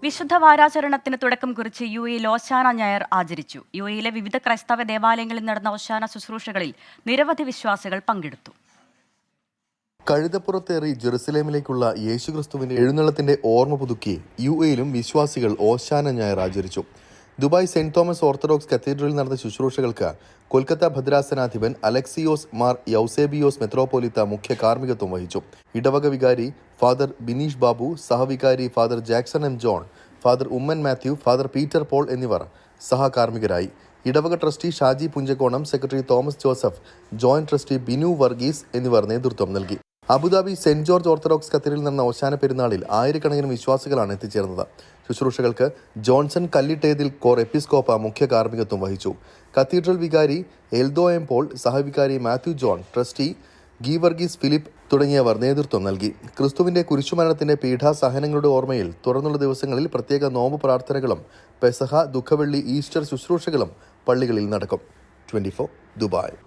വിശുദ്ധ വാരാചരണത്തിന് തുടക്കം കുറിച്ച് യുഎഇയിൽ ഓശാന ഞായർ ആചരിച്ചു. യുഎഇയിലെ വിവിധ ക്രൈസ്തവ ദേവാലയങ്ങളിൽ നടന്ന ഓശാന ശുശ്രൂഷകളിൽ നിരവധി വിശ്വാസികൾ പങ്കെടുത്തു. കഴുതപ്പുറത്തേറി ജെറുസലേമിലേക്കുള്ള യേശുക്രിസ്തുവിന്റെ എഴുന്നള്ളത്തിന്റെ ഓർമ്മ പുതുക്കി യുഎഇയിലും വിശ്വാസികൾ ഓശാന ഞായർ ആചരിച്ചു. ദുബായ് സെന്റ് തോമസ് ഓർത്തഡോക്സ് കത്തീഡ്രലിൽ നടന്ന ശുശ്രൂഷകൾക്ക് കൊൽക്കത്ത ഭദ്രാസനാധിപൻ അലക്സിയോസ് മാർ യൗസേബിയോസ് മെത്രോപോലിത്ത മുഖ്യ കാർമ്മികത്വം വഹിച്ചു. ഇടവക വികാരി ഫാദർ ബിനീഷ് ബാബു, സഹവികാരി Father Jackson M John, Father Oommen Mathew, Father Peter Paul എന്നിവർ സഹകാർമ്മികരായി. ഇടവക trustee Shaji Punchakkonam, secretary Thomas Joseph, joint trustee Binu Varghese എന്നിവർ നേതൃത്വം നൽകി. അബുദാബി സെന്റ് ജോർജ് ഓർത്തഡോക്സ് കത്തീഡ്രലിൽ നടന്ന ഓശാന പെരുന്നാളിൽ ആയിരക്കണക്കിന് വിശ്വാസികളാണ് എത്തിച്ചേർന്നത്. ശുശ്രൂഷകൾക്ക് ജോൺസൺ കല്ലിട്ടേതിൽ കോർ എപ്പിസ്കോപ്പ മുഖ്യ കാർമ്മികത്വം വഹിച്ചു. കത്തീഡ്രൽ വികാരി എൽദോ എം പോൾ, സഹവികാരി Mathew John, trustee Geevarghese Philip തുടങ്ങിയവർ നേതൃത്വം നൽകി. ക്രിസ്തുവിന്റെ കുരിശുമരണത്തിന്റെ പീഠാസഹനങ്ങളുടെ ഓർമ്മയിൽ തുടർന്നുള്ള ദിവസങ്ങളിൽ പ്രത്യേക നോമ്പ് പ്രാർത്ഥനകളും പെസഹ, ദുഃഖവെള്ളി, ഈസ്റ്റർ ശുശ്രൂഷകളും പള്ളികളിൽ നടക്കും. 24 ദുബായ്.